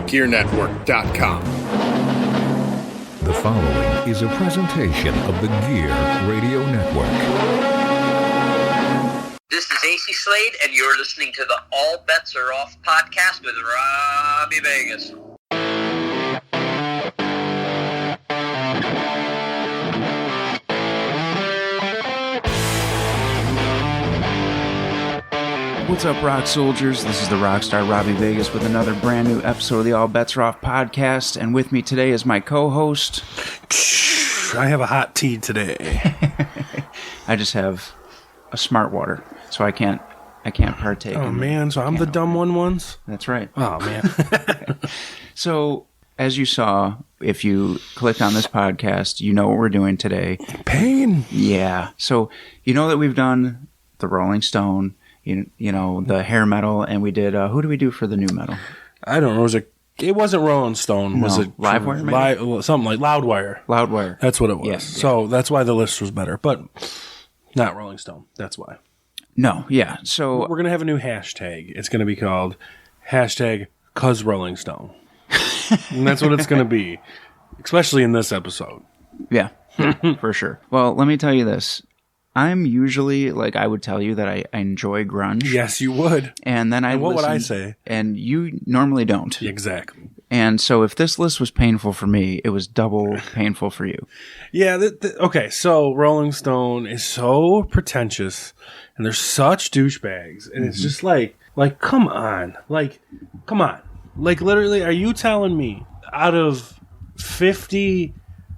GearNetwork.com. The following is a presentation of the Gear Radio Network. This is AC Slade, and you're listening to the All Bets Are Off podcast with Robby Vegas. What's up, rock soldiers? This is the rock star Robby Vegas with another brand new episode of the All Bets Are Off podcast, and with me today is my co-host. I have a hot tea today. I just have a smart water, so I can't partake. Oh man, so I'm the dumb one once? That's right. Oh man. So, as you saw, if you clicked on this podcast, you know what we're doing today. Pain. Yeah. So, you know that we've done the Rolling Stone, you know, the hair metal, and we did, who do we do for the new metal? I don't know. It wasn't Rolling Stone. No. Was it Livewire, maybe? Something like Loudwire. Loudwire. That's what it was. Yeah. So that's why the list was better, but not Rolling Stone. That's why. No, yeah. So we're going to have a new hashtag. It's going to be called hashtag #cause Rolling Stone. And that's what it's going to be, especially in this episode. Yeah, for sure. Well, let me tell you this. I'm usually, I would tell you that I enjoy grunge. Yes, you would. And then what would I say? And you normally don't. Exactly. And so if this list was painful for me, it was double painful for you. Yeah, okay, so Rolling Stone is so pretentious, and they're such douchebags, and it's just come on. Come on. Literally, are you telling me out of 50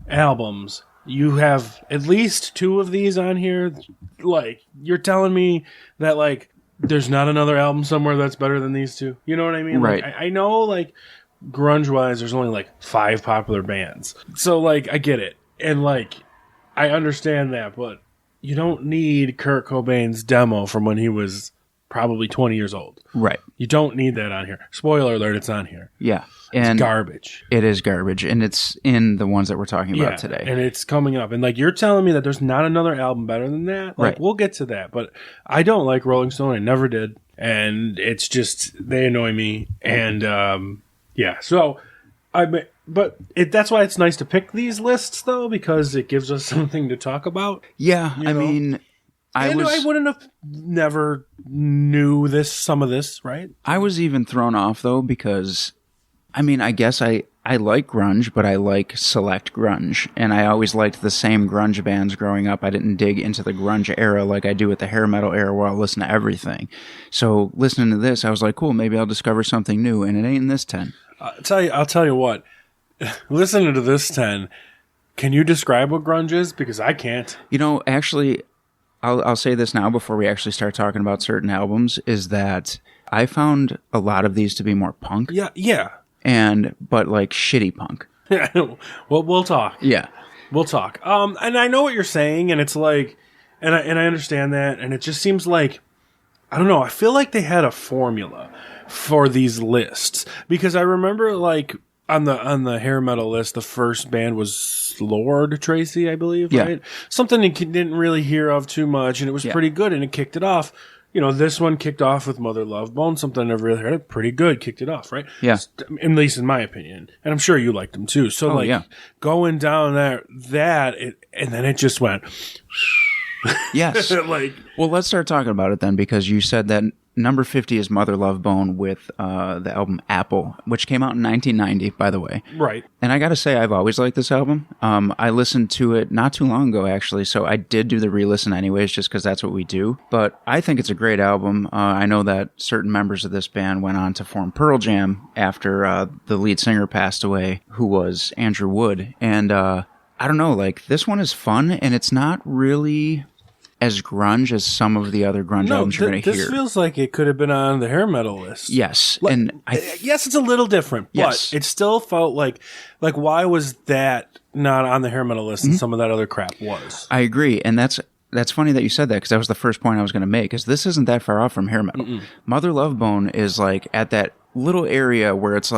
albums, you have at least 2 of these on here? You're telling me that, there's not another album somewhere that's better than these 2? You know what I mean? Right. I know, grunge-wise, there's only, 5 popular bands. So, I get it. And, I understand that, but you don't need Kurt Cobain's demo from when he was probably 20 years old. Right. You don't need that on here. Spoiler alert, it's on here. Yeah. It's garbage. It is garbage, and it's in the ones that we're talking about today. And it's coming up. And, you're telling me that there's not another album better than that? Right. We'll get to that. But I don't like Rolling Stone. I never did. And it's just, they annoy me. And, so that's why it's nice to pick these lists, though, because it gives us something to talk about. Yeah, I mean, I wouldn't have never knew some of this, right? I was even thrown off, though, because, I guess I like grunge, but I like select grunge, and I always liked the same grunge bands growing up. I didn't dig into the grunge era like I do with the hair metal era, where I'll listen to everything. So listening to this, I was like, cool, maybe I'll discover something new, and it ain't in this 10. I'll tell you what. Listening to this 10, can you describe what grunge is? Because I can't. Actually, I'll say this now before we actually start talking about certain albums, is that I found a lot of these to be more punk. Yeah. But shitty punk. Well, we'll talk. Yeah. We'll talk. And I know what you're saying, and it's and I understand that, and it just seems I don't know, I feel like they had a formula for these lists, because I remember on the hair metal list, the first band was Lord Tracy, I believe, right? Something you didn't really hear of too much, and it was pretty good, and it kicked it off. This one kicked off with Mother Love Bone, something I never really heard of. Pretty good, kicked it off, right? Yeah. At least in my opinion. And I'm sure you liked them too. So, going down and then it just went... Yes. Well, let's start talking about it then, because you said that number 50 is Mother Love Bone with the album Apple, which came out in 1990, by the way. Right. And I got to say, I've always liked this album. I listened to it not too long ago, actually, so I did do the re-listen anyways, just because that's what we do. But I think it's a great album. I know that certain members of this band went on to form Pearl Jam after the lead singer passed away, who was Andrew Wood. And I don't know, this one is fun, and it's not really as grunge as some of the other grunge albums you're going to hear. This feels like it could have been on the hair metal list. Yes. Yes, it's a little different, but it still felt like why was that not on the hair metal list and some of that other crap was? I agree, and that's funny that you said that, because that was the first point I was going to make, is this isn't that far off from hair metal. Mother Love Bone is at that little area where it's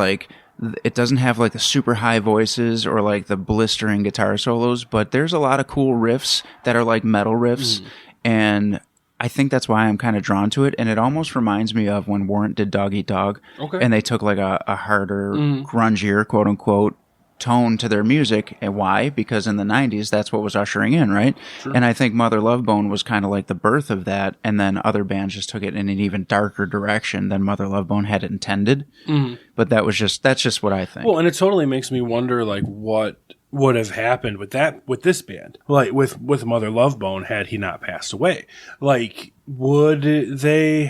it doesn't have the super high voices or the blistering guitar solos, but there's a lot of cool riffs that are metal riffs. And I think that's why I'm kind of drawn to it. And it almost reminds me of when Warrant did Dog Eat Dog. Okay. And they took like a harder, grungier, quote unquote, tone to their music. And why? Because in the 90s, that's what was ushering in, right? Sure. And I think Mother Love Bone was kind of like the birth of that. And then other bands just took it in an even darker direction than Mother Love Bone had intended. But that's just what I think. Well, and it totally makes me wonder, like, what would have happened with this band, like with Mother Love Bone, had he not passed away. Like, would they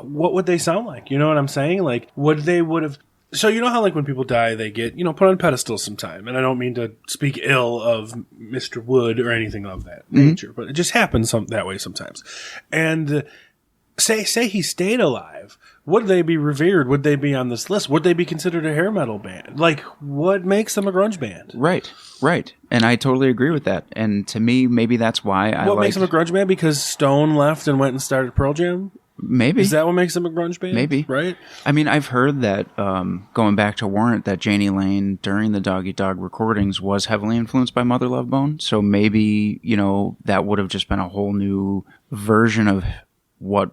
what would they sound like? You know what I'm saying? Like, would have. So you know how, like, when people die, they get, put on pedestals sometime. And I don't mean to speak ill of Mr. Wood or anything of that nature, but it just happens that way sometimes. And say he stayed alive, would they be revered? Would they be on this list? Would they be considered a hair metal band? Like, what makes them a grunge band? Right. And I totally agree with that. And to me, maybe that's why What makes them a grunge band? Because Stone left and went and started Pearl Jam? Maybe. Is that what makes them a grunge band? Maybe. Right? I mean, I've heard that, going back to Warrant, that Janie Lane, during the Dog Eat Dog recordings, was heavily influenced by Mother Love Bone. So maybe, that would have just been a whole new version of what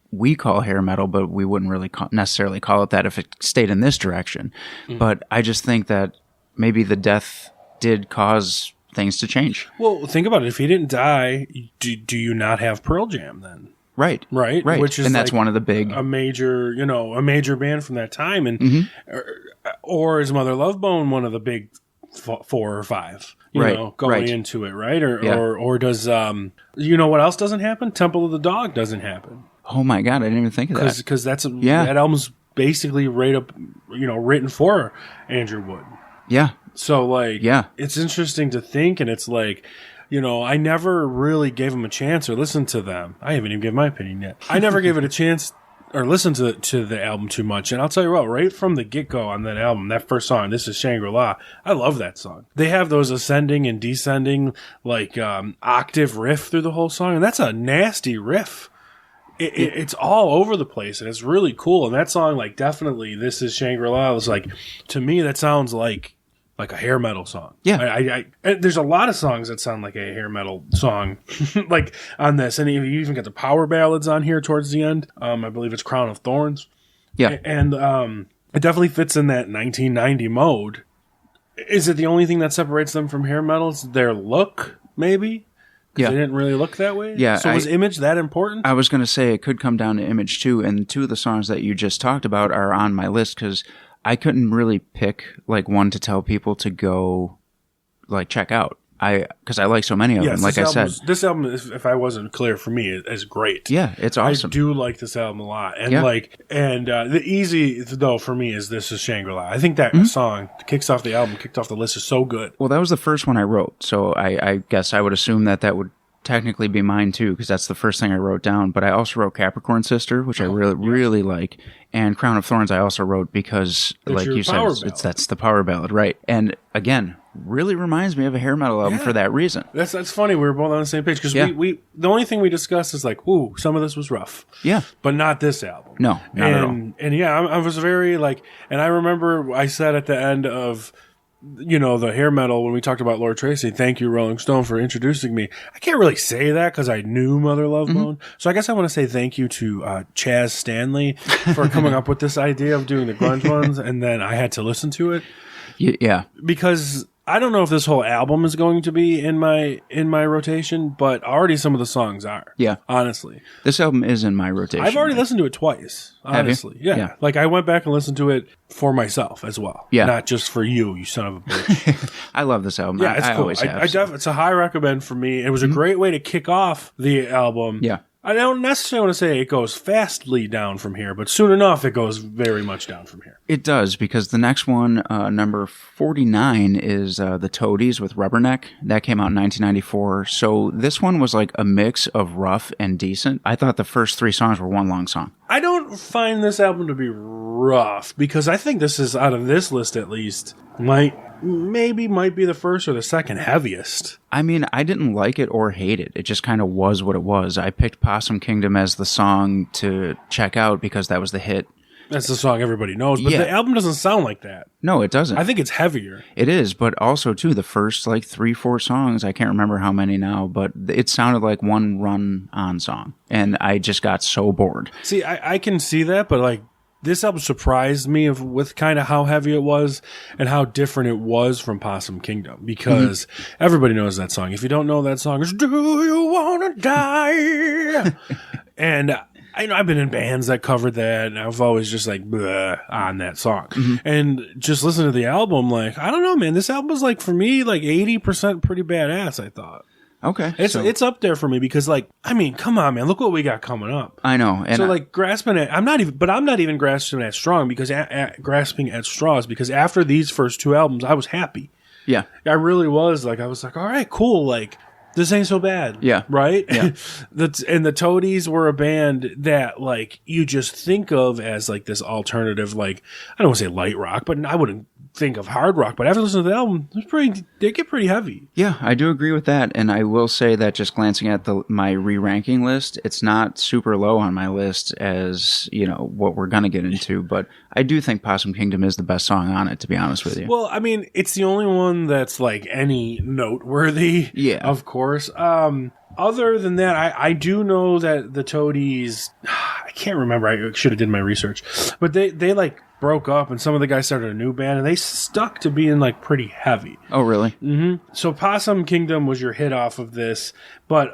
we call hair metal, but we wouldn't really necessarily call it that if it stayed in this direction. But I just think that maybe the death did cause things to change. Well, think about it. If he didn't die, do you not have Pearl Jam then? Right. Which is, and that's like one of the big, a major band from that time, and or is Mother Love Bone one of the big 4 or 5? Going into it, right? Or does what else doesn't happen? Temple of the Dog doesn't happen. Oh my God, I didn't even think of that. Because that album's basically written for Andrew Wood. Yeah. So it's interesting to think, and it's like, I never really gave them a chance or listened to them. I haven't even given my opinion yet. I never gave it a chance or listened to the album too much. And I'll tell you what, right from the get-go on that album, that first song, This Is Shangri-La, I love that song. They have those ascending and descending, like, octave riff through the whole song, and that's a nasty riff. It's all over the place, and it's really cool. And that song, like, definitely, This Is Shangri-La, was like, to me, that sounds like a hair metal song. Yeah. There's a lot of songs that sound like a hair metal song, like on this. And you even got the power ballads on here towards the end. I believe it's Crown of Thorns. Yeah. And it definitely fits in that 1990 mode. Is it the only thing that separates them from hair metal? Is their look, maybe? Because they didn't really look that way? Yeah. So was image that important? I was going to say it could come down to image too. And 2 of the songs that you just talked about are on my list because I couldn't really pick like one to tell people to go like check out. Because I like so many of them. Like I said, this album, if I wasn't clear, for me, is great. Yeah, it's awesome. I do like this album a lot, and the easy though for me is This Is Shangri-La. I think that song kicked off the list, is so good. Well, that was the first one I wrote, so I guess I would assume that would technically be mine too, because that's the first thing I wrote down. But I also wrote Capricorn Sister, which I really like, and Crown of Thorns I also wrote because, like you said, that's the power ballad, right? And again, really reminds me of a hair metal album for that reason. That's funny. We were both on the same page because we the only thing we discussed is like, ooh, some of this was rough. Yeah, but not this album. No, not at all. And I was very like, and I remember I said at the end of the hair metal when we talked about Lord Tracy, thank you Rolling Stone for introducing me. I can't really say that because I knew Mother Love Bone, so I guess I want to say thank you to Chaz Stanley for coming up with this idea of doing the grunge ones, and then I had to listen to it. Yeah, because I don't know if this whole album is going to be in my rotation, but already some of the songs are. Yeah, honestly, this album is in my rotation. I've already listened to it twice. Honestly, yeah. Like I went back and listened to it for myself as well. Yeah, not just for you son of a bitch. I love this album. Yeah, it's cool. It's a high recommend for me. It was a great way to kick off the album. Yeah. I don't necessarily want to say it goes fastly down from here, but soon enough it goes very much down from here. It does, because the next one, number 49, is the Toadies with Rubberneck. That came out in 1994. So this one was like a mix of rough and decent. I thought the first 3 songs were one long song. I don't find this album to be rough, because I think this is, out of this list at least, might be the first or the second heaviest. I mean, I didn't like it or hate it. It just kind of was what it was. I picked Possum Kingdom as the song to check out because that was the hit. That's the song everybody knows, but the album doesn't sound like that. No, it doesn't. I think it's heavier. It is, but also, too, the first, 3-4 songs, I can't remember how many now, but it sounded like one run-on song, and I just got so bored. See, I can see that, but, this album surprised me with kind of how heavy it was and how different it was from Possum Kingdom, because everybody knows that song. If you don't know that song, it's Do You Wanna Die? And I've been in bands that covered that, and I've always just bleh on that song. And just listen to the album, I don't know, man. This album was for me, 80% pretty badass, I thought. Okay. It's up there for me because, come on, man. Look what we got coming up. I know. And grasping at, I'm not even grasping at strong because grasping at straws because after these first two albums, I was happy. Yeah. I really was. I was all right, cool. This ain't so bad. Yeah. Right? Yeah. And the Toadies were a band that, you just think of as, this alternative, I don't want to say light rock, but I wouldn't think of hard rock. But after listening to the album, they get pretty heavy. Yeah, I do agree with that. And I will say that just glancing at my re-ranking list, it's not super low on my list as, what we're going to get into. But I do think Possum Kingdom is the best song on it, to be honest with you. Well, it's the only one that's, any noteworthy. Yeah. Of course. Other than that, I do know that the Toadies, I can't remember. I should have did my research. But they broke up and some of the guys started a new band and they stuck to being pretty heavy. Oh, really? Mm-hmm. So Possum Kingdom was your hit off of this. But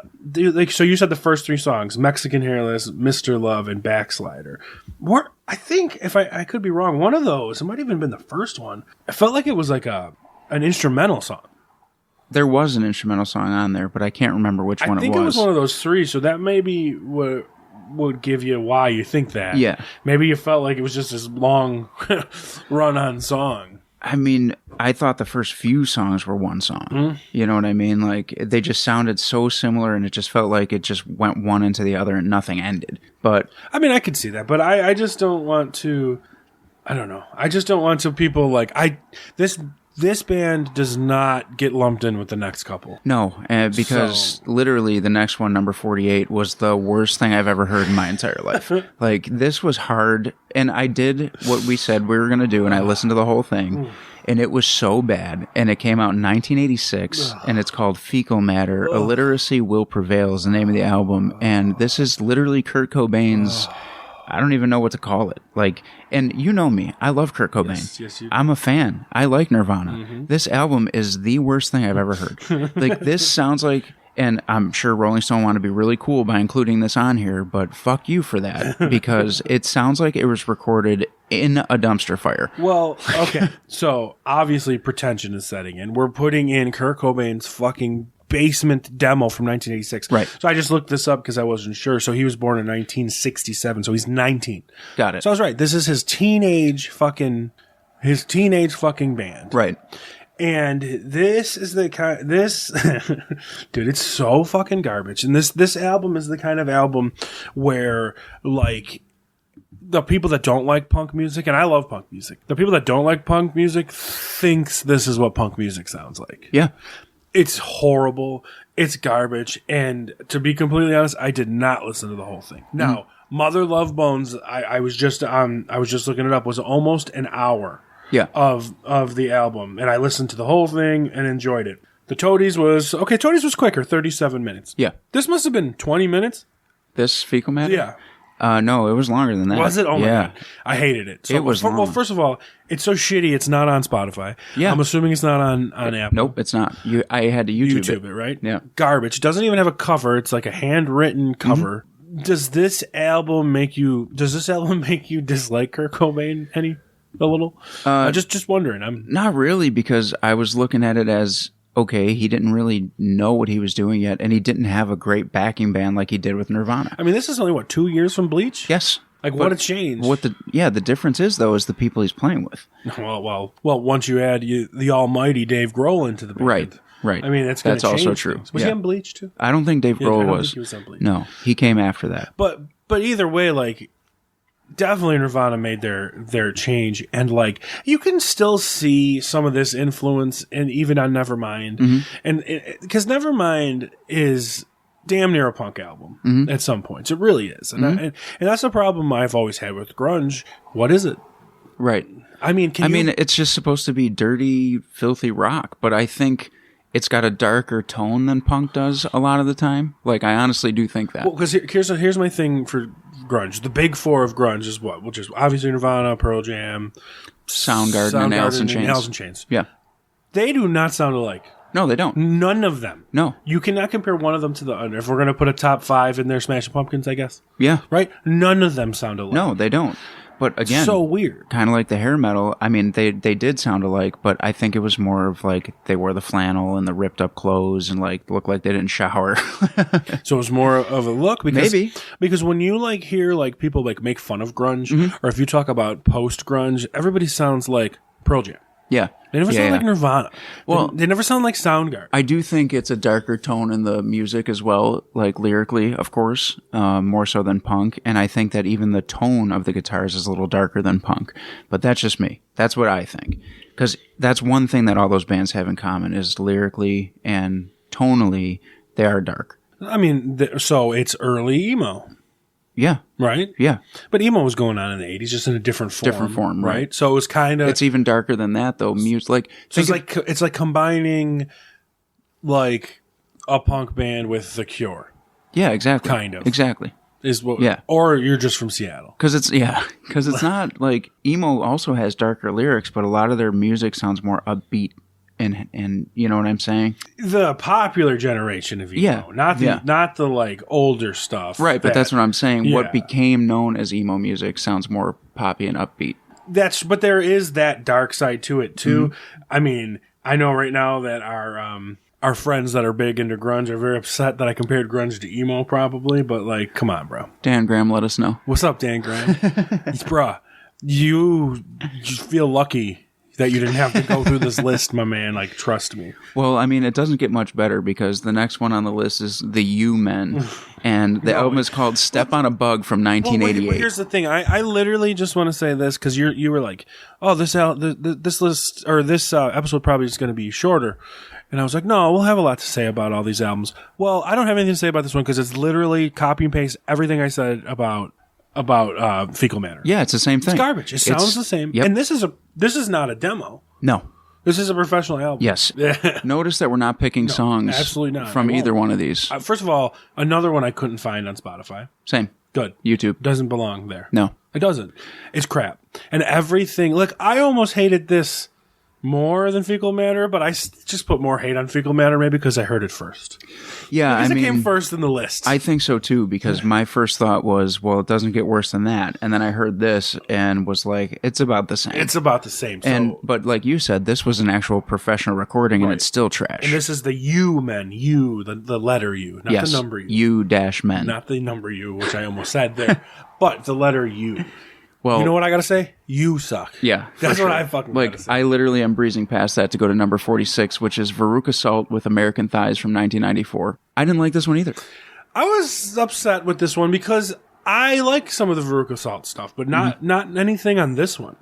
so you said the first three songs, Mexican Hairless, Mr. Love, and Backslider. I think, if I could be wrong, one of those, it might have even been the first one. It felt like it was an instrumental song. There was an instrumental song on there, but I can't remember which one it was. I think it was one of those three, so that maybe would give you why you think that. Yeah. Maybe you felt like it was just this long run-on song. I thought the first few songs were one song. Mm-hmm. You know what I mean? They just sounded so similar, and it just felt like it just went one into the other and nothing ended. But I could see that, but I just don't want to... I don't know. I just don't want to people This band does not get lumped in with the next couple. No, because literally the next one, number 48, was the worst thing I've ever heard in my entire life. This was hard, and I did what we said we were going to do, and I listened to the whole thing, and it was so bad, and it came out in 1986, and it's called Fecal Matter, Illiteracy Will Prevail is the name of the album, and this is literally Kurt Cobain's... I don't even know what to call it. And you know me. I love Kurt Cobain. Yes, you do. I'm a fan. I like Nirvana. Mm-hmm. This album is the worst thing I've ever heard. This sounds like, and I'm sure Rolling Stone want to be really cool by including this on here, but fuck you for that, because it sounds like it was recorded in a dumpster fire. Well, okay. So, obviously, pretension is setting in. We're putting in Kurt Cobain's fucking basement demo from 1986. Right. So I just looked this up because I wasn't sure. So he was born in 1967. So he's 19. Got it. So I was right. This is his teenage fucking band. Right. And this is the kind, dude, it's so fucking garbage. And this album is the kind of album where the people that don't like punk music, and I love punk music, the people that don't like punk music thinks this is what punk music sounds like. Yeah. It's horrible. It's garbage. And to be completely honest, I did not listen to the whole thing. Now, Mother Love Bones, I was just looking it up, was almost an hour of the album. And I listened to the whole thing and enjoyed it. The Toadies was quicker, 37 minutes. Yeah. This must have been 20 minutes. This Fecal Matter? Yeah. No, it was longer than that. Was it? Oh my God. I hated it. So it was long. Well, first of all, it's so shitty it's not on Spotify. Yeah. I'm assuming it's not on Apple. Nope, it's not. I had to YouTube it, right? Yeah. Garbage. It doesn't even have a cover. It's like a handwritten cover. Mm-hmm. Does this album make you dislike Kurt Cobain a little? Just wondering. I'm not really, because I was looking at it as, okay, he didn't really know what he was doing yet, and he didn't have a great backing band like he did with Nirvana. This is only, 2 years from Bleach? Yes. What a change. The difference is, though, is the people he's playing with. Well, once you add the almighty Dave Grohl into the band. Right. That's also true. Things. Was he on Bleach, too? I don't think Dave Grohl was. Think he was on Bleach. No, he came after that. But either way, definitely Nirvana made their change, and you can still see some of this influence, and even on Nevermind, and because Nevermind is damn near a punk album at some points. It really is. And, and that's the problem I've always had with grunge. What is it? Right. I mean, it's just supposed to be dirty, filthy rock, but I think it's got a darker tone than punk does a lot of the time. Like, I honestly do think that. Well, because here's my thing for grunge. The big four of grunge is what? Which is obviously Nirvana, Pearl Jam, Soundgarden and Allison Chains. Yeah. They do not sound alike. No, they don't. None of them. No. You cannot compare one of them to the other. If we're going to put a top 5 in there, Smashing Pumpkins, I guess. Yeah. Right? None of them sound alike. No, they don't. But again, so weird. Kind of like the hair metal. I mean, they did sound alike, but I think it was more of like they wore the flannel and the ripped up clothes and like looked like they didn't shower. So it was more of a look. Maybe because when you like hear like people like make fun of grunge, or if you talk about post grunge, everybody sounds like Pearl Jam. Yeah. They never sound like Nirvana. Well, they never sound like Soundgarden. I do think it's a darker tone in the music as well, like lyrically, of course, more so than punk. And I think that even the tone of the guitars is a little darker than punk. But that's just me. That's what I think. Because that's one thing that all those bands have in common is lyrically and tonally, they are dark. I mean, so it's early emo. Yeah. Right? Yeah. But emo was going on in the 80s, just in a different form. Right? So it was kind of... It's even darker than that, though. Music, so it's like combining, like, a punk band with The Cure. Yeah, exactly. Kind of. Exactly. Is what? Yeah. Or you're just from Seattle. Because it's not, like, emo also has darker lyrics, but a lot of their music sounds more upbeat. And you know what I'm saying? The popular generation of emo, not the like older stuff, right? But that's what I'm saying. Yeah. What became known as emo music sounds more poppy and upbeat. But there is that dark side to it too. I mean, I know right now that our friends that are big into grunge are very upset that I compared grunge to emo, probably. But like, come on, bro. Dan Graham, let us know. What's up, Dan Graham? Bruh, you just feel lucky that you didn't have to go through this list, my man. Like, trust me. Well, I mean, it doesn't get much better because the next one on the list is the U-Men, and the album is called "Step on a Bug" from 1988. Well, here's the thing: I literally just want to say this because you were like, "Oh, this list or this episode probably is going to be shorter," and I was like, "No, we'll have a lot to say about all these albums." Well, I don't have anything to say about this one because it's literally copy and paste everything I said about Fecal Matter. Yeah, it's the same thing. It's garbage. It sounds the same. Yep. And this is not a demo. No. This is a professional album. Yes. Notice that we're not picking songs absolutely not. from either one of these. First of all, another one I couldn't find on Spotify. Same. Good. YouTube. Doesn't belong there. No. It doesn't. It's crap. And everything... Look, I almost hated this more than Fecal Matter, but I just put more hate on Fecal Matter maybe because I heard it first. Yeah, because it came first in the list. I think so too, because my first thought was, well, it doesn't get worse than that. And then I heard this and was like, it's about the same. It's about the same. So, but like you said, this was an actual professional recording and it's still trash. And this is the U-Men, the letter U, not the number U. U-Men. Not the number U, which I almost said there, but the letter U. Well, you know what I gotta say? You suck. Yeah, that's what I fucking like. Gotta say. I literally am breezing past that to go to number 46, which is Veruca Salt with American Thighs from 1994. I didn't like this one either. I was upset with this one because I like some of the Veruca Salt stuff, but not anything on this one.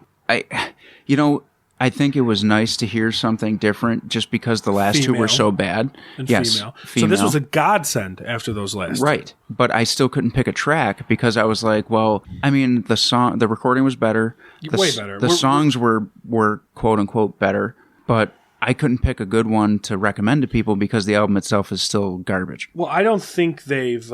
I think it was nice to hear something different just because the last two were so bad. And female. So this was a godsend after those last right. two. But I still couldn't pick a track because I was like, well, I mean, the recording was better. Way better. The songs were quote unquote better, but I couldn't pick a good one to recommend to people because the album itself is still garbage. Well, I don't think they've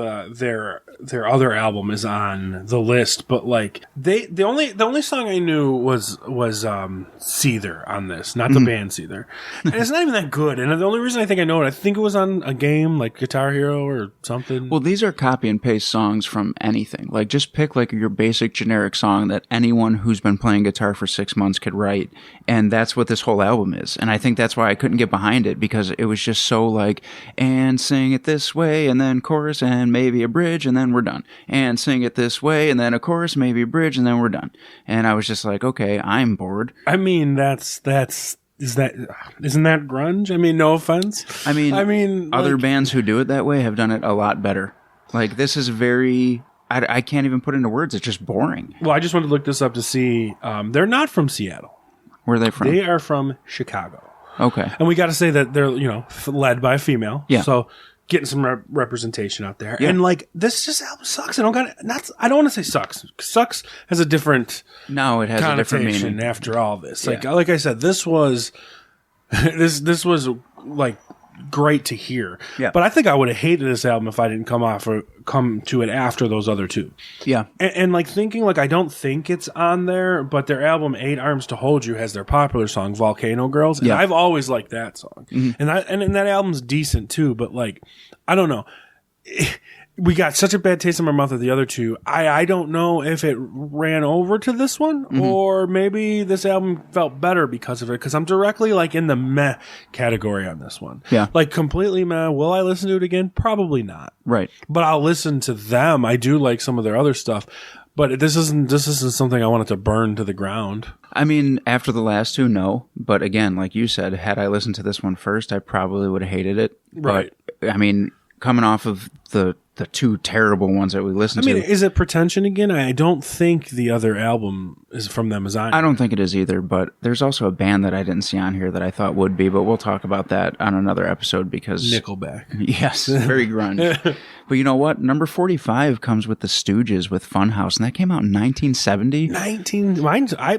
their other album is on the list, but like the only song I knew was Seether on this, not the band Seether, and it's not even that good. And the only reason I think I know it, I think it was on a game like Guitar Hero or something. Well, these are copy and paste songs from anything. Like just pick like your basic generic song that anyone who's been playing guitar for 6 months could write, and that's what this whole album is. And I think that's why I couldn't get behind it because it was just so like, and sing it this way, and then chorus, and maybe a bridge, and then we're done. And sing it this way, and then a chorus, maybe a bridge, and then we're done. And I was just like, okay, I'm bored. I mean, isn't that grunge? I mean, no offense. I mean, other bands who do it that way have done it a lot better. Like this is very. I can't even put into words. It's just boring. Well, I just wanted to look this up to see. They're not from Seattle. Where are they from? They are from Chicago. Okay. And we got to say that they're, led by a female. Yeah. So getting some representation out there. Yeah. And like this album sucks. I don't want to say sucks. Sucks has a different No, it has a different connotation meaning. after all this. Yeah. Like I said, this was this was like great to hear. Yeah. But I think I would have hated this album if I didn't come to it after those other two. Yeah. And like thinking like I don't think it's on there, but their album 8 Arms to Hold You has their popular song Volcano Girls, and Yeah. I've always liked that song. And that album's decent too, but like I don't know. We got such a bad taste in my mouth with the other two. I don't know if it ran over to this one or maybe this album felt better because of it, because I'm directly like in the meh category on this one. Yeah. Like completely meh. Will I listen to it again? Probably not. Right. But I'll listen to them. I do like some of their other stuff. But this isn't something I wanted to burn to the ground. I mean, after the last two, no. But again, like you said, had I listened to this one first, I probably would have hated it. Right. But, I mean, coming off of the two terrible ones that we listened to. Is it Pretension again? I don't think the other album is from them is on. I don't think it is either, but there's also a band that I didn't see on here that I thought would be, but we'll talk about that on another episode because... Nickelback. Yes, very grunge. But you know what? Number 45 comes with the Stooges with Funhouse, and that came out in 1970.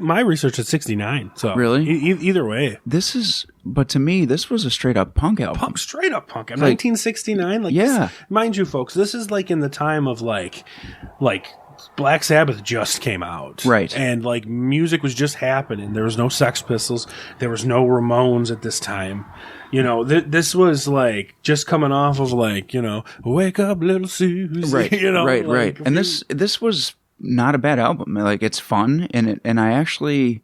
My research is 69. So Really? Either way. But to me, this was a straight up punk album. Straight up punk. 1969? Like, yeah. Mind you, folks, this is like in the time of like Black Sabbath just came out. Right. And like music was just happening. There was no Sex Pistols. There was no Ramones at this time. You know, this was like just coming off of like, you know, Wake Up Little Susie. Right. You know, right. like, Right. And this was not a bad album. Like, it's fun, and I actually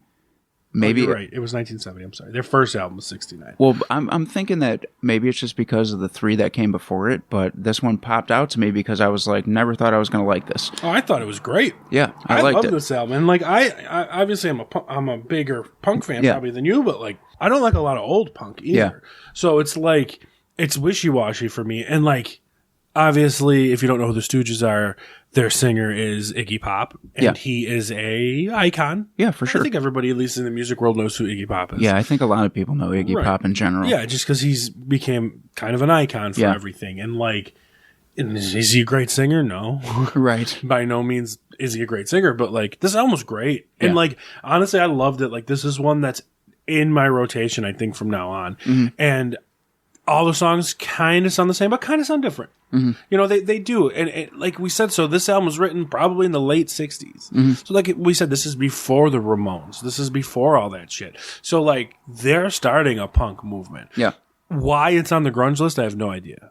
maybe you're right. It was 1970. I'm sorry. Their first album was 69. Well, I'm thinking that maybe it's just because of the three that came before it, but this one popped out to me because I was like, never thought I was going to like this. Oh, I thought it was great. Yeah, I liked love it. this album, and like I obviously I'm a bigger punk fan probably than you, but like I don't like a lot of old punk either. Yeah. So it's like it's wishy washy for me, and like obviously if you don't know who the Stooges are, their singer is Iggy Pop, and he is a icon. Yeah, for sure. I think everybody, at least in the music world, knows who Iggy Pop is. Yeah, I think a lot of people know Iggy Pop in general. Yeah, just because he's became kind of an icon for everything, and like, is he a great singer? No, Right. By no means is he a great singer, but like this album was great, and like honestly, I loved it. Like this is one that's in my rotation, I think, from now on, and all the songs kind of sound the same, but kind of sound different. You know, they do. And like we said, so this album was written probably in the late 60s. So like we said, this is before the Ramones. This is before all that shit. So like they're starting a punk movement. Yeah. Why it's on the grunge list, I have no idea.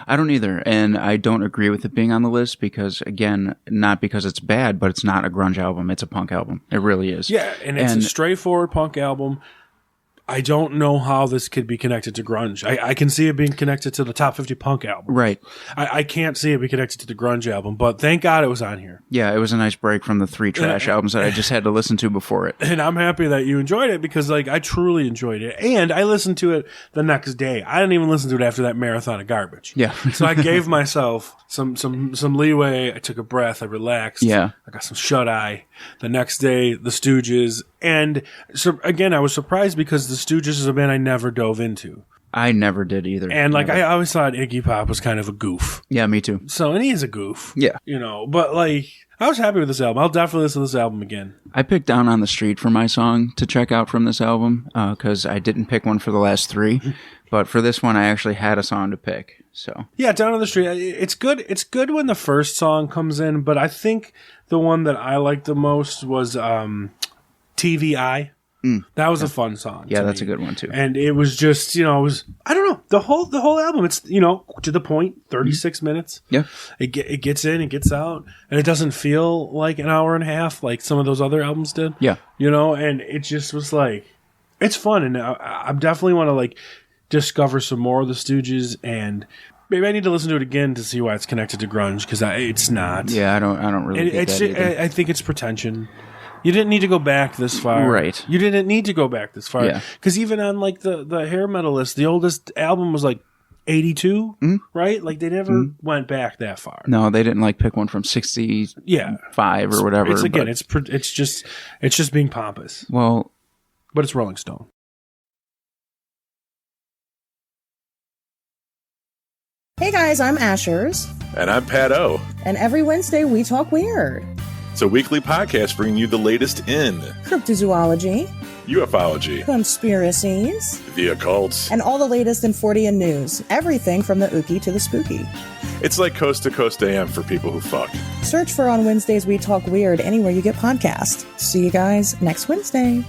I don't either. And I don't agree with it being on the list because, again, not because it's bad, but it's not a grunge album. It's a punk album. It really is. Yeah, and it's a straightforward punk album. I don't know how this could be connected to grunge. I can see it being connected to the top 50 punk album. Right. I can't see it be connected to the grunge album, but thank God it was on here. Yeah, it was a nice break from the 3 trash albums that I just had to listen to before it. And I'm happy that you enjoyed it because, like, I truly enjoyed it. And I listened to it the next day. I didn't even listen to it after that marathon of garbage. Yeah. So I gave myself some leeway. I took a breath. I relaxed. Yeah. I got some shut eye. The next day, the Stooges. And so, again, I was surprised because the Stooges is a band I never dove into. I never did either. And, like, Never. I always thought Iggy Pop was kind of a goof. Yeah, me too. So, and he is a goof. Yeah. You know, but, like, I was happy with this album. I'll definitely listen to this album again. I picked Down on the Street for my song to check out from this album because I didn't pick one for the last 3. But for this one, I actually had a song to pick. So yeah, Down on the Street. It's good. It's good when the first song comes in, but I think the one that I liked the most was TVI. That was a fun song. Yeah, to that's me. a good one too. And it was just, you know, I don't know, the whole album. It's, you know, to the point, 36 minutes. Yeah, it gets in, it gets out, and it doesn't feel like an hour and a half like some of those other albums did. Yeah, you know, and it just was like, it's fun, and I definitely want to like discover some more of the Stooges, and maybe I need to listen to it again to see why it's connected to grunge, because it's not. Yeah, I don't really get that either. I think it's pretension. You didn't need to go back this far. Right. You didn't need to go back this far. Yeah. Because even on like the hair metal list, the oldest album was like 82, right? Like they never went back that far. No, they didn't like pick one from 65 or whatever. It's again, it's just being pompous. Well, but it's Rolling Stone. Hey guys, I'm Ashers. And I'm Pat O. And every Wednesday we talk weird. It's a weekly podcast bringing you the latest in Cryptozoology, ufology, conspiracies, the occult, and all the latest in 40 and news. Everything from the ooky to the spooky. It's like Coast to Coast AM for people who fuck. Search for On Wednesdays We Talk Weird anywhere you get podcasts. See you guys next Wednesday.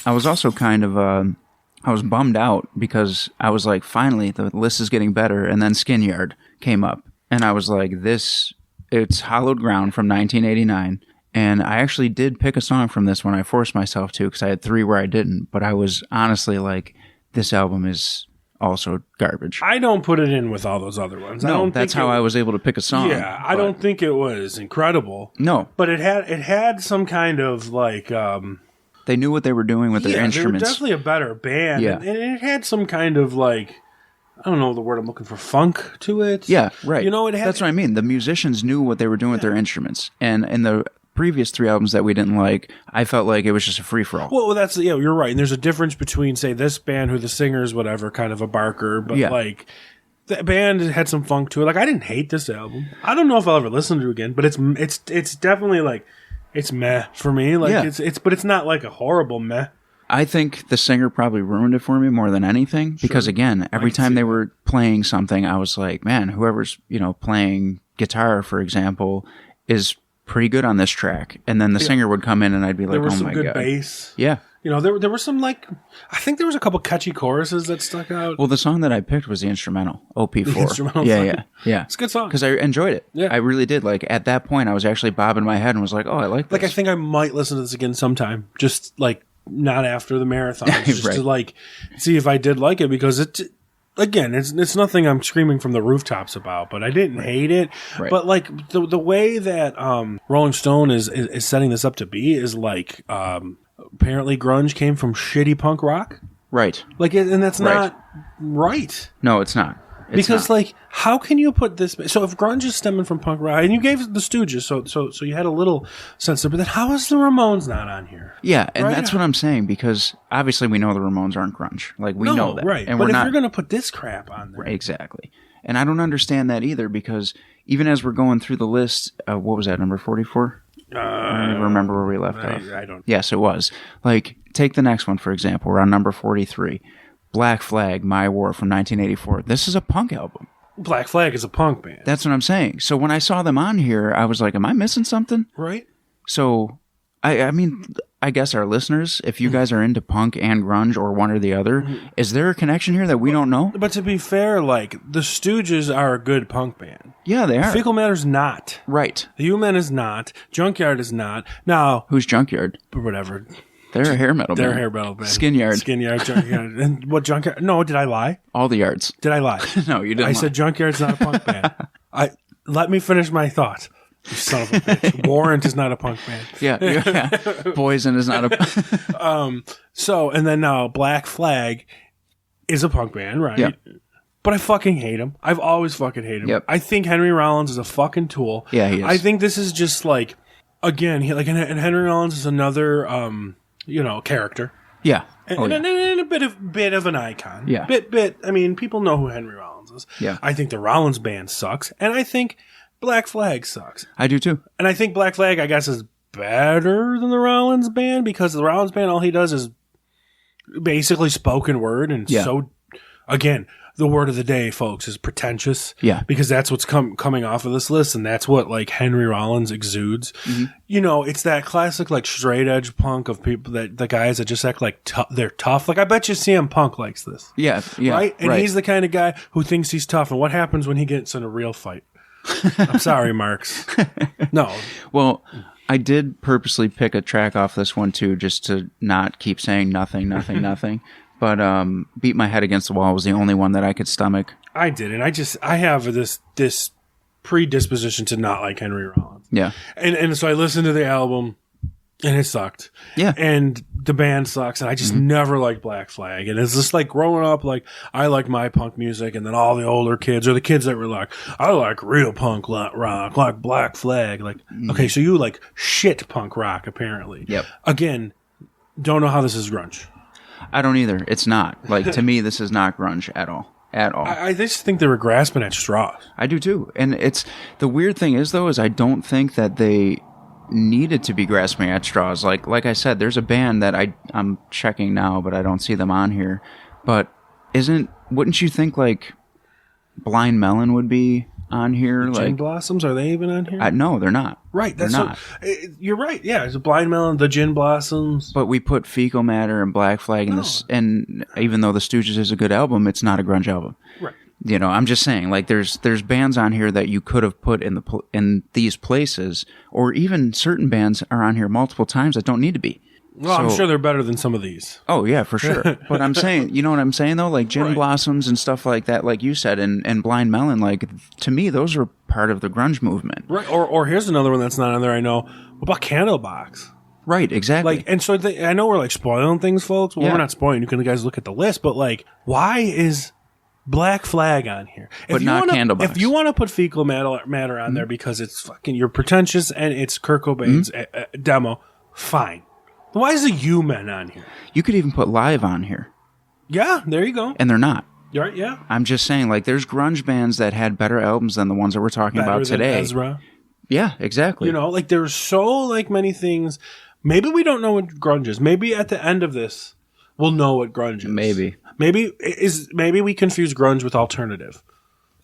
I was also kind of, I was bummed out because I was like, finally, the list is getting better. And then Skin Yard came up. And I was like, it's Hallowed Ground from 1989. And I actually did pick a song from this one. I forced myself to because I had 3 where I didn't. But I was honestly like, this album is also garbage. I don't put it in with all those other ones. No, that's how I was able to pick a song. Yeah, I don't think it was incredible. No. But it had some kind of like... they knew what they were doing with their instruments. They were definitely a better band. Yeah. And it had some kind of like... I don't know the word I'm looking for, funk to it. Yeah, right. You know, it had... That's what I mean. The musicians knew what they were doing with their instruments. And in the previous 3 albums that we didn't like, I felt like it was just a free-for-all. Well, that's... Yeah, you're right. And there's a difference between, say, this band who the singer's whatever, kind of a barker, but like... That band had some funk to it. Like, I didn't hate this album. I don't know if I'll ever listen to it again, but it's definitely like... It's meh for me. Like but it's not like a horrible meh. I think the singer probably ruined it for me more than anything because again, every time they were playing something, I was like, man, whoever's, playing guitar, for example, is pretty good on this track. And then the singer would come in and I'd be like, oh my God. There was some good bass. Yeah. There were some like, I think there was a couple catchy choruses that stuck out. Well, the song that I picked was the instrumental, OP4. The instrumental yeah. It's a good song. Because I enjoyed it. Yeah. I really did. Like, at that point, I was actually bobbing my head and was like, oh, I like this. Like, I think I might listen to this again sometime. Just, like, not after the marathon. Just to, like, see if I did like it. Because, again, it's nothing I'm screaming from the rooftops about. But I didn't hate it. Right. But, like, the way that Rolling Stone is setting this up to be is, like... apparently grunge came from shitty punk rock. Right. Like, and that's not right. No, it's not. Because, like, how can you put this... So if grunge is stemming from punk rock, and you gave the Stooges, so you had a little sense there, but then how is the Ramones not on here? Yeah, and that's what I'm saying, because obviously we know the Ramones aren't grunge. Like, we know that. Right, and but we're if not... you're going to put this crap on there... Right, exactly. And I don't understand that either, because even as we're going through the list, what was that, number 44? I don't even remember where we left off. I don't. Yes, it was. Like, take the next one, for example. We're on number 43. Black Flag, My War from 1984. This is a punk album. Black Flag is a punk band. That's what I'm saying. So when I saw them on here, I was like, am I missing something? Right. So, I mean, I guess our listeners, if you guys are into punk and grunge or one or the other, is there a connection here that we don't know? But to be fair, like, the Stooges are a good punk band. Yeah, they are. Fecal Matter's not. Right. The U-Men is not. Junkyard is not. Now... Who's Junkyard? Whatever. They're a hair metal band. They're a hair metal band. Skin Yard. Junkyard. And what Junkyard... No, did I lie? All the yards. Did I lie? No, you didn't I said Junkyard's not a punk band. Let me finish my thought. You son of a bitch. Warrant is not a punk band. Yeah. Poison is not a... So, and then now Black Flag is a punk band, right? Yeah. But I fucking hate him. I've always fucking hated him. Yep. I think Henry Rollins is a fucking tool. Yeah, he is. I think this is just like, again, and Henry Rollins is another, character. Yeah. And a bit of an icon. Yeah. Bit. I mean, people know who Henry Rollins is. Yeah. I think the Rollins band sucks, and I think Black Flag sucks. I do too. And I think Black Flag, I guess, is better than the Rollins band because the Rollins band, all he does is basically spoken word, and so again, the word of the day, folks, is pretentious. Yeah. Because that's what's coming off of this list, and that's what, like, Henry Rollins exudes. Mm-hmm. It's that classic, like, straight edge punk of people the guys that just act like they're tough. Like, I bet you CM Punk likes this. Yeah. Right? And he's the kind of guy who thinks he's tough. And what happens when he gets in a real fight? I'm sorry, Marks. No. Well, I did purposely pick a track off this one, too, just to not keep saying nothing. But Beat My Head Against the Wall was the only one that I could stomach. I did, and I have this predisposition to not like Henry Rollins. Yeah. And so I listened to the album, and it sucked. Yeah. And the band sucks, and I just never liked Black Flag. And it's just like growing up, like, I like my punk music, and then all the older kids, or the kids that were like, I like real punk rock, like Black Flag. Like, okay, so you like shit punk rock, apparently. Yep. Again, don't know how this is grunge. I don't either. It's not. Like, to me, this is not grunge at all. at all. I just think they were grasping at straws. I do too. And it's the weird thing is though, is I don't think that they needed to be grasping at straws. Like I said, there's a band that I'm checking now, but I don't see them on here. But wouldn't you think like Blind Melon would be on here? Gin Blossoms, are they even on here? No, they're not. Right, they're not. You're right. Yeah, it's a Blind Melon, the Gin Blossoms. But we put Fecal Matter and Black Flag in this, and even though the Stooges is a good album, it's not a grunge album. Right. You know, I'm just saying, like, there's bands on here that you could have put in these places, or even certain bands are on here multiple times that don't need to be. Well, I'm sure they're better than some of these. Oh, yeah, for sure. But I'm saying, you know what I'm saying, though? Like Gin Blossoms and stuff like that, like you said, and Blind Melon, like, to me, those are part of the grunge movement. Right. Or here's another one that's not on there, I know. What about Candlebox? Right, exactly. Like, and so I know we're, like, spoiling things, folks. Well, we're not spoiling. You can guys look at the list. But, like, why is Black Flag on here? But not Candlebox. If you want to put Fecal Matter on there because it's fucking, you're pretentious and it's Kurt Cobain's demo, fine. Why is the U-Men on here? You could even put Live on here. Yeah, there you go. And they're not. You're right, yeah. I'm just saying, like, there's grunge bands that had better albums than the ones that we're talking about today. Than Ezra. Yeah, exactly. You know, like, there's so, like, many things. Maybe we don't know what grunge is. Maybe at the end of this, we'll know what grunge is. Maybe. Maybe we confuse grunge with alternative.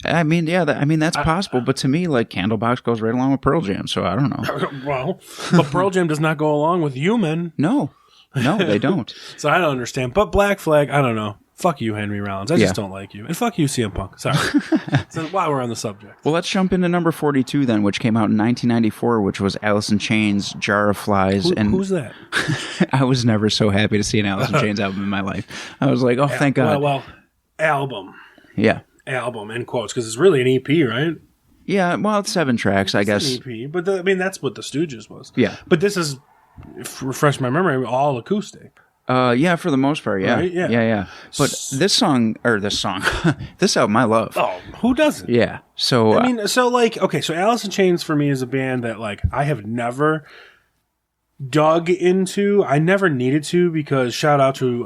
I mean, yeah, that's possible. But to me, like, Candlebox goes right along with Pearl Jam, so I don't know. Well, but Pearl Jam does not go along with U-Men. No, they don't. So I don't understand. But Black Flag, I don't know. Fuck you, Henry Rollins. I just don't like you. And fuck you, CM Punk. Sorry. So while we're on the subject. Well, let's jump into number 42 then, which came out in 1994, which was Allison Chains' Jar of Flies. Who's that? I was never so happy to see an Allison Chains album in my life. I was like, oh, thank God. Well, album. Yeah. Album, in quotes, because it's really an EP, right? Yeah, well, it's 7 tracks, I guess. It's an EP, but I mean, that's what the Stooges was. Yeah. But this is, refresh my memory, all acoustic. Yeah, for the most part, yeah. Right? Yeah. Yeah. But this album I love. Oh, who doesn't? Yeah. So, I mean, so Allison Chains for me is a band that, like, I have never dug into. I never needed to, because shout out to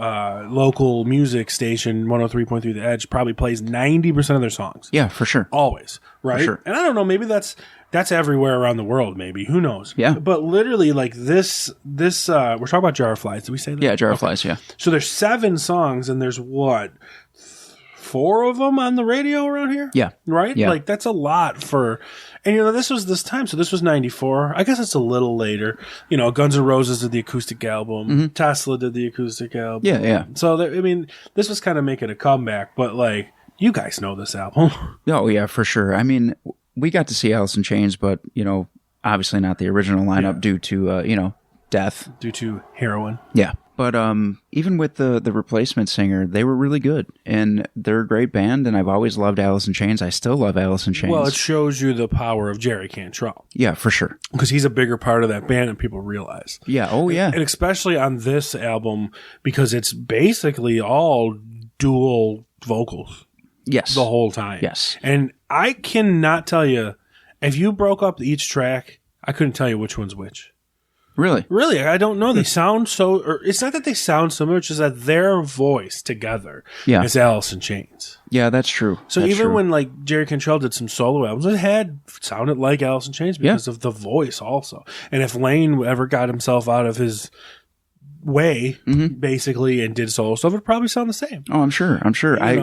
local music station 103.3 The Edge probably plays 90% of their songs. Yeah, for sure. Always, right? For sure. And I don't know, maybe that's everywhere around the world, maybe. Who knows? Yeah. But literally, like, this we're talking about Jar of Flies. Did we say that? Yeah, Jar of Flies, yeah. So there's 7 songs, and there's what? 4 of them on the radio around here? Yeah. Right? Yeah. Like, that's a lot for... And, you know, this was this time, so this was 94. I guess it's a little later. You know, Guns N' Roses did the acoustic album. Tesla did the acoustic album. Yeah. So, this was kind of making a comeback, but, like, you guys know this album. Oh, yeah, for sure. I mean, we got to see Allison Chains, but, you know, obviously not the original lineup due to, death. Due to heroin. Yeah. But even with the replacement singer, they were really good. And they're a great band, and I've always loved Allison Chains. I still love Allison Chains. Well, it shows you the power of Jerry Cantrell. Yeah, for sure. Because he's a bigger part of that band than people realize. Yeah, oh yeah. And especially on this album, because it's basically all dual vocals. Yes. The whole time. Yes. And I cannot tell you, if you broke up each track, I couldn't tell you which one's which. Really? Really, I don't know. They sound so... Or it's not that they sound so much, it's that their voice together is Allison Chains. Yeah, that's true. So that's even true. when, like, Jerry Cantrell did some solo albums, it sounded like Allison Chains because of the voice also. And if Lane ever got himself out of his way, basically, and did solo stuff, it would probably sound the same. Oh, I'm sure.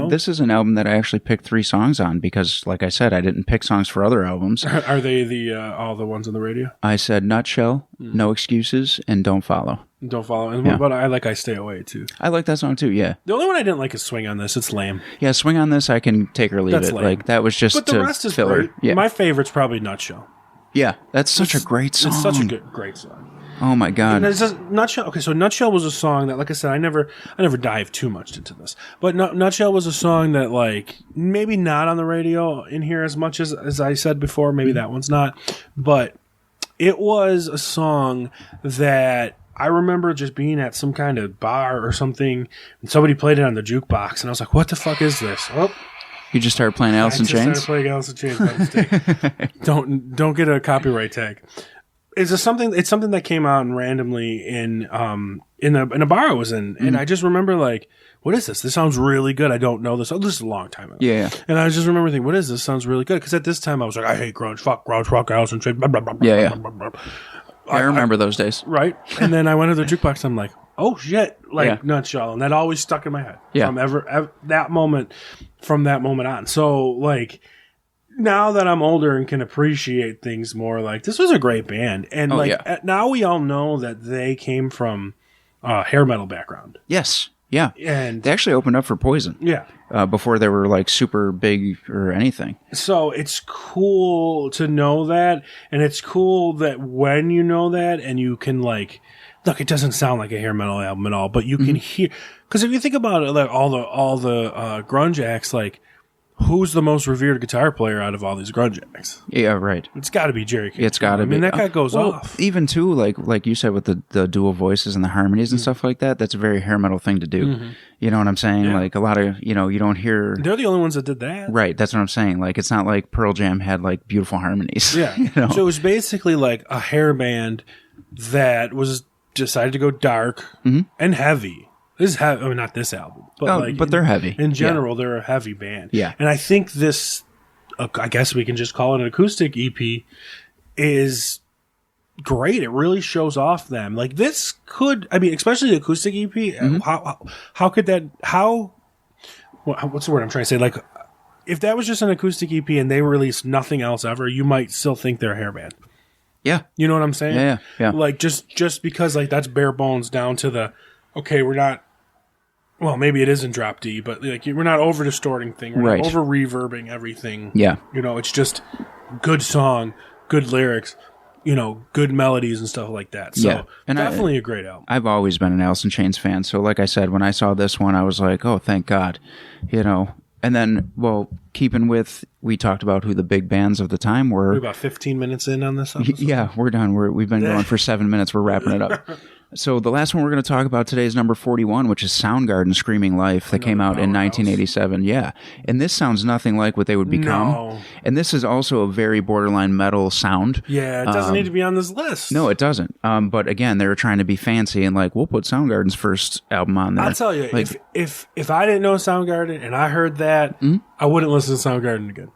This is an album that I actually picked 3 songs on because, like I said, I didn't pick songs for other albums. Are they all the ones on the radio? I said Nutshell, No Excuses, and Don't Follow. Don't Follow. And what about I Stay Away, too? I like that song, too, yeah. The only one I didn't like is Swing on This. It's lame. Yeah, Swing on This, I can take or leave That's it. lame. Like, that was just But the rest is filler. great. Yeah. My favorite's probably Nutshell. Yeah, that's such a great song. It's such a great song. Oh my God. Nutshell. Okay, so Nutshell was a song that, like I said, I never dived too much into this, but Nutshell was a song that, like, maybe not on the radio in here as much as I said before. Maybe that one's not, but it was a song that I remember just being at some kind of bar or something, and somebody played it on the jukebox, and I was like, "What the fuck is this?" Oh. You just started playing Allison Chains? I started playing Allison Chains by mistake. Don't get a copyright tag. is this something? It's something that came out randomly in a bar I was in, and I just remember like, what is this? This sounds really good. I don't know this. Oh, this is a long time ago. Yeah. And I just remember thinking, what is this? Sounds really good. Because at this time I was like, I hate grunge. Fuck grunge. Fuck Allison Chains. Yeah. I remember those days. Right. And then I went to the jukebox. I'm like, oh shit, like nutshell, and that always stuck in my head. Yeah. From that moment on. So like, now that I'm older and can appreciate things more, like this was a great band, and now we all know that they came from hair metal background. Yes. Yeah. And they actually opened up for Poison. Yeah. Before they were like super big or anything. So it's cool to know that, and it's cool that when you know that and you can like, look, it doesn't sound like a hair metal album at all, but you can hear, because if you think about it, like all the grunge acts, like who's the most revered guitar player out of all these grunge acts? Yeah, right. It's got to be Jerry King. It's got to be. I mean, that guy goes off. Even too, like you said, with the dual voices and the harmonies and stuff like that, that's a very hair metal thing to do. You know what I'm saying? Yeah. Like a lot of, you don't hear. They're the only ones that did that. Right. That's what I'm saying. Like, it's not like Pearl Jam had like beautiful harmonies. Yeah. So it was basically like a hair band that was decided to go dark and heavy. This is heavy. I mean, not this album, but they're heavy. In general, they're a heavy band. Yeah. And I think this, I guess we can just call it an acoustic EP, is great. It really shows off them. Like this could, I mean, especially the acoustic EP. How could that? What's the word I'm trying to say? Like, if that was just an acoustic EP and they released nothing else ever, you might still think they're a hair band. Yeah. You know what I'm saying? Yeah. Like just because like that's bare bones down to the, okay, we're not. Well, maybe it isn't drop D, but like we're not over distorting things. We're not over reverbing everything. Yeah. It's just good song, good lyrics, good melodies and stuff like that. So and definitely a great album. I've always been an Allison Chains fan. So like I said, when I saw this one, I was like, oh, thank God. And then, keeping with, we talked about who the big bands of the time were. We're about 15 minutes in on this episode. Yeah, we're done. We've been going for 7 minutes. We're wrapping it up. So the last one we're going to talk about today is number 41, which is Soundgarden Screaming Life that came out in 1987. Yeah. And this sounds nothing like what they would become. No. And this is also a very borderline metal sound. Yeah, it doesn't need to be on this list. No, it doesn't. But again, they were trying to be fancy and like, we'll put Soundgarden's first album on there. I'll tell you, like, if I didn't know Soundgarden and I heard that, I wouldn't listen to Soundgarden again.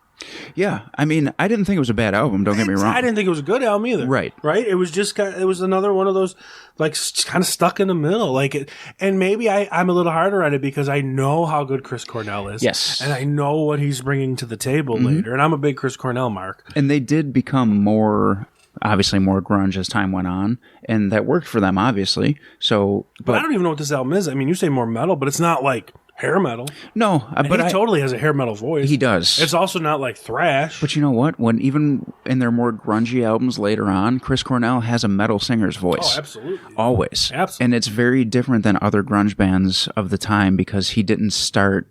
Yeah, I mean, I didn't think it was a bad album. Don't get me wrong. I didn't think it was a good album either. Right. It was just it was another one of those like kind of stuck in the middle. Like it, and maybe I'm a little harder on it because I know how good Chris Cornell is. Yes, and I know what he's bringing to the table later. And I'm a big Chris Cornell mark. And they did become obviously more grunge as time went on, and that worked for them, obviously. So, but I don't even know what this album is. I mean, you say more metal, but it's not like hair metal. No, but he totally has a hair metal voice. He does. It's also not like thrash. But you know what? When even in their more grungy albums later on, Chris Cornell has a metal singer's voice. Oh, absolutely. Always. Absolutely. And it's very different than other grunge bands of the time because he didn't stifle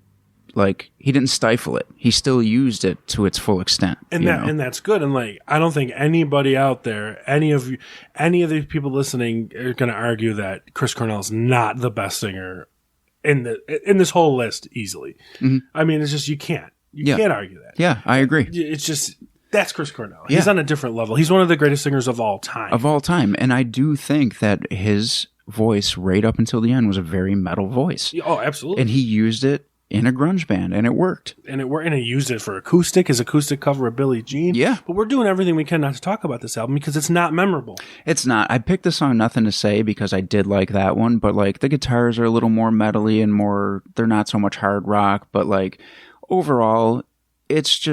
it. He still used it to its full extent. And that's good. And like, I don't think anybody out there, any of the people listening are going to argue that Chris Cornell is not the best singer in this whole list easily. I mean, it's just, you can't argue that. Yeah, I agree. It's just, that's Chris Cornell. He's on a different level. He's one of the greatest singers of all time. And I do think that his voice right up until the end was a very metal voice. Oh, absolutely. And he used it in a grunge band, and it worked. And he used it for his acoustic cover of Billie Jean. Yeah. But we're doing everything we can not to talk about this album because it's not memorable. It's not. I picked the song Nothing to Say because I did like that one, but like the guitars are a little more metally and they're not so much hard rock, but like overall, it's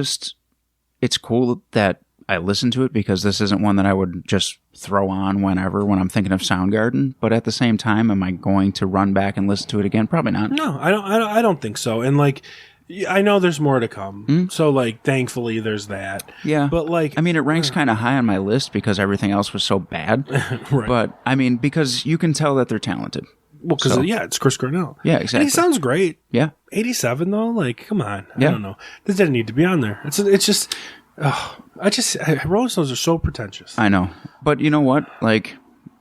cool that I listen to it because this isn't one that I would just throw on when I'm thinking of Soundgarden. But at the same time, am I going to run back and listen to it again? Probably not. No, I don't think so. And like, I know there's more to come. So like, thankfully there's that. Yeah. But like, I mean, it ranks kind of high on my list because everything else was so bad. Right. But I mean, because you can tell that they're talented. Well, because it's Chris Cornell. Yeah, exactly. And he sounds great. Yeah. 87 though, like, come on. I don't know. This didn't need to be on there. It's just. Rolling Stones are so pretentious. I know. But you know what? Like,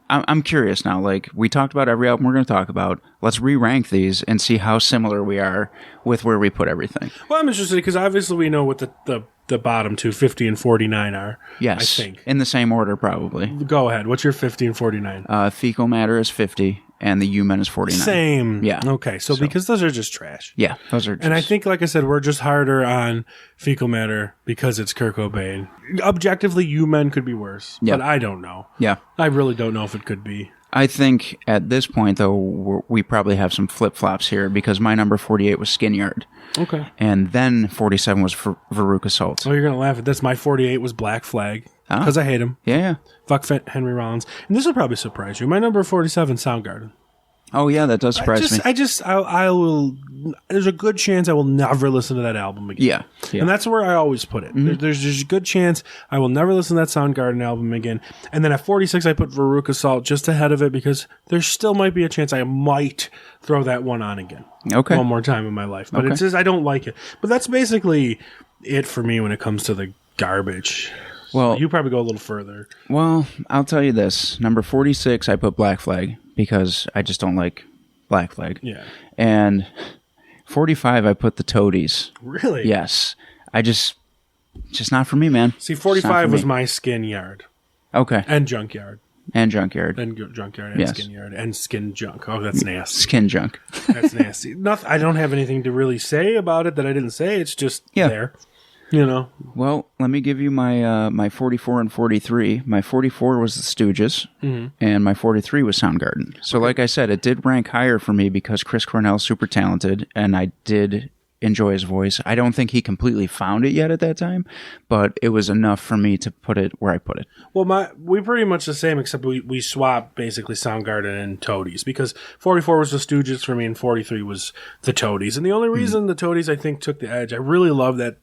I'm curious now. Like, we talked about every album we're going to talk about. Let's re-rank these and see how similar we are with where we put everything. Well, I'm interested because obviously we know what the the bottom two, 50 and 49 are. Yes. I think. In the same order, probably. Go ahead. What's your 50 and 49? Fecal matter is 50, and the human is 49. Same. Yeah. Okay, so because those are just trash. Yeah, those are just... And I think, like I said, we're just harder on fecal matter because it's Kurt Cobain. Objectively, you men could be worse, but I don't know. Yeah. I really don't know if it could be. I think at this point, though, we probably have some flip-flops here because my number 48 was Skin Yard. Okay. And then 47 was Veruca Salt. Oh, you're going to laugh at this. My 48 was Black Flag because I hate him. Yeah. Fuck Henry Rollins. And this will probably surprise you. My number 47, Soundgarden. Oh, yeah, that does surprise me. I will, there's a good chance I will never listen to that album again. Yeah. And that's where I always put it. There's a good chance I will never listen to that Soundgarden album again. And then at 46, I put Veruca Salt just ahead of it because there still might be a chance I might throw that one on again. Okay. One more time in my life. But it's just, I don't like it. But that's basically it for me when it comes to the garbage. Well, you probably go a little further. Well, I'll tell you this. Number 46, I put Black Flag because I just don't like Black Flag. Yeah. And 45, I put the Toadies. Really? Yes. Just not for me, man. See, 45 was my Skin Yard. Okay. And Junkyard. And Junkyard. And Junkyard and Skin Yard. And Skin Junk. Oh, that's nasty. Skin Junk. That's nasty. I don't have anything to really say about it that I didn't say. It's just there. You know. Well, let me give you my my 44 and 43. My 44 was the Stooges, and my 43 was Soundgarden. So, like I said, it did rank higher for me because Chris Cornell's super talented, and I did enjoy his voice. I don't think he completely found it yet at that time, but it was enough for me to put it where I put it. Well, we pretty much the same, except we swapped basically Soundgarden and Toadies because 44 was the Stooges for me and 43 was the Toadies. And the only reason the Toadies I think took the edge, I really love that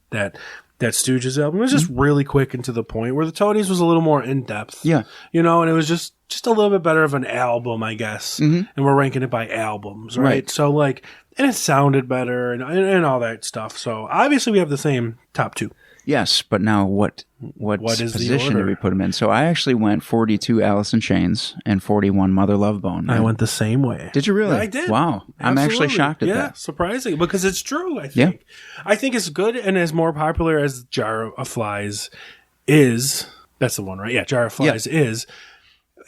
Stooges album. It was just really quick and to the point, where the Toadies was a little more in depth. Yeah, you know, and it was just a little bit better of an album, I guess. And we're ranking it by albums, right? So like. And it sounded better and all that stuff. So obviously we have the same top two. Yes, but now what is position the did we put him in? So I actually went 42 Allison Chains and 41 Mother Love Bone. I went the same way. Did you really? I did. Wow. Absolutely. I'm actually shocked at that. Yeah, surprising because it's true, I think. Yeah. I think it's good and as more popular as Jar of Flies is. That's the one, right? Yeah, Jar of Flies is.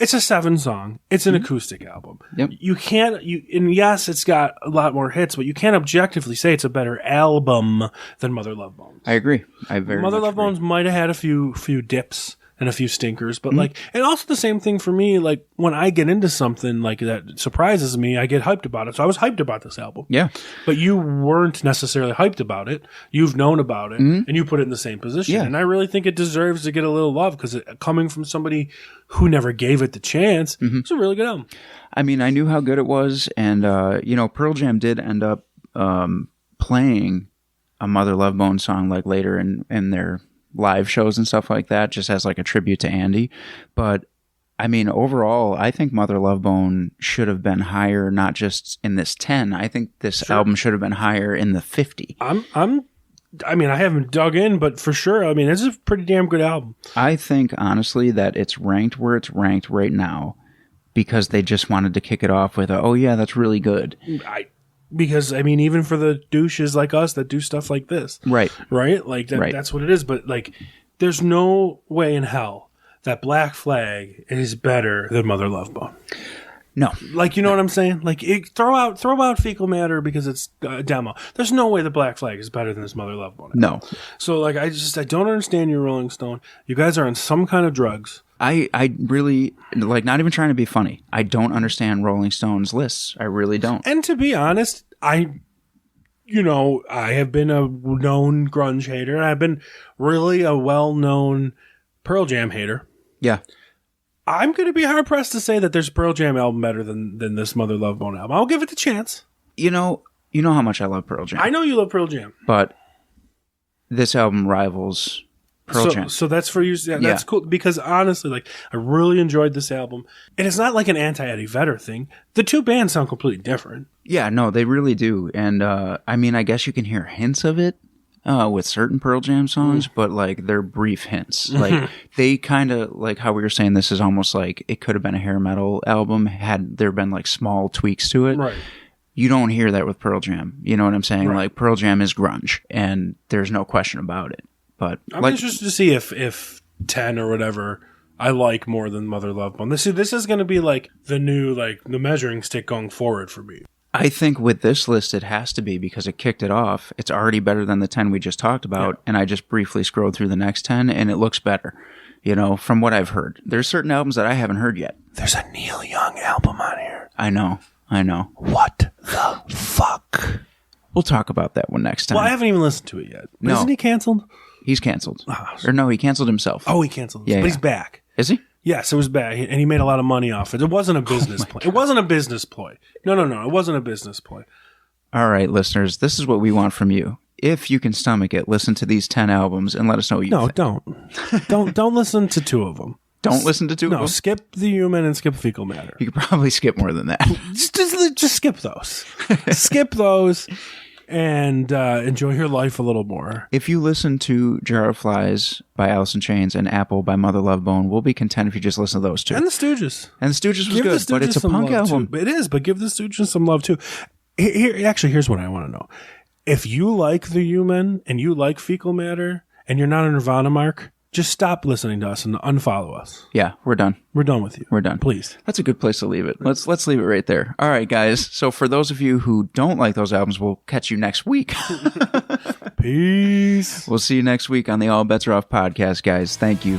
It's a 7-song. It's an acoustic album. Yep. You can't, and yes, it's got a lot more hits, but you can't objectively say it's a better album than Mother Love Bones. I agree. Mother Love Bones might have had a few dips and a few stinkers, but like, and also the same thing for me, like when I get into something like that surprises me, I get hyped about it. So I was hyped about this album. Yeah. But you weren't necessarily hyped about it. You've known about it and you put it in the same position. Yeah. And I really think it deserves to get a little love because coming from somebody who never gave it the chance, it's a really good album. I mean, I knew how good it was. And, Pearl Jam did end up playing a Mother Love Bone song like later in their live shows and stuff like that, just as like a tribute to Andy. But I mean, overall, I think Mother Love Bone should have been higher, not just in this 10. I think this album should have been higher in the 50. I haven't dug in, but for sure, I mean, it's a pretty damn good album. I think, honestly, that it's ranked where it's ranked right now because they just wanted to kick it off with, oh, yeah, that's really good. Because, I mean, even for the douches like us that do stuff like this. Right. Right? Like, that's what it is. But, like, there's no way in hell that Black Flag is better than Mother Love Bone. No. Like, you know what I'm saying? Like, throw out Fecal Matter because it's a demo. There's no way the Black Flag is better than this Mother Love Bone. No. So, like, I don't understand you, Rolling Stone. You guys are on some kind of drugs. I really, like, not even trying to be funny, I don't understand Rolling Stone's lists. I really don't. And to be honest, I have been a known grunge hater, and I've been really a well-known Pearl Jam hater. Yeah. I'm going to be hard-pressed to say that there's a Pearl Jam album better than this Mother Love Bone album. I'll give it the chance. You know how much I love Pearl Jam. I know you love Pearl Jam. But this album rivals Pearl Jam. So that's for you. That's cool because honestly, like, I really enjoyed this album. And it's not like an anti-Eddie Vedder thing. The two bands sound completely different. Yeah, no, they really do. And I mean, I guess you can hear hints of it with certain Pearl Jam songs, but like they're brief hints. Like they kind of, like how we were saying, this is almost like it could have been a hair metal album had there been like small tweaks to it. Right. You don't hear that with Pearl Jam. You know what I'm saying? Right. Like Pearl Jam is grunge, and there's no question about it. But I'm interested to see if 10 or whatever I like more than Mother Love Bone. This is going to be like the new, like, the measuring stick going forward for me. I think with this list, it has to be because it kicked it off. It's already better than the 10 we just talked about. And I just briefly scrolled through the next 10 and it looks better, you know, from what I've heard. There's certain albums that I haven't heard yet. There's a Neil Young album on here. I know. What the fuck? We'll talk about that one next time. Well, I haven't even listened to it yet. No. Isn't he canceled? He's canceled. Or no, he canceled himself. Oh, he canceled. Yeah, But he's back. Is he? Yes, it was bad, and he made a lot of money off it. It wasn't a business ploy. It wasn't a business ploy. No. It wasn't a business ploy. All right, listeners, this is what we want from you. If you can stomach it, listen to these 10 albums and let us know what you think. Don't listen to 2 of them. Don't listen to 2 of them? No, skip The Human and skip Fecal Matter. You could probably skip more than that. Just skip those. Skip those. And enjoy your life a little more. If you listen to Jar of Flies by Allison Chains and Apple by Mother Love Bone, we'll be content if you just listen to those 2. And the Stooges. And the Stooges was good, but it's a punk album. It is, but give the Stooges some love too. Here's what I want to know. If you like The Human and you like Fecal Matter and you're not a Nirvana mark, just stop listening to us and unfollow us. Yeah, we're done. We're done with you. We're done. Please. That's a good place to leave it. Let's leave it right there. All right, guys. So for those of you who don't like those albums, we'll catch you next week. Peace. We'll see you next week on the All Bets Are Off podcast, guys. Thank you.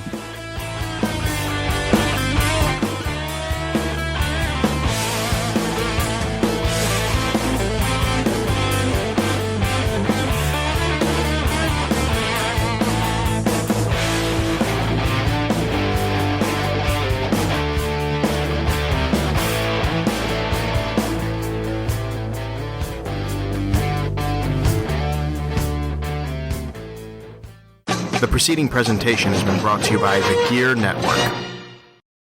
The preceding presentation has been brought to you by the Gear Network.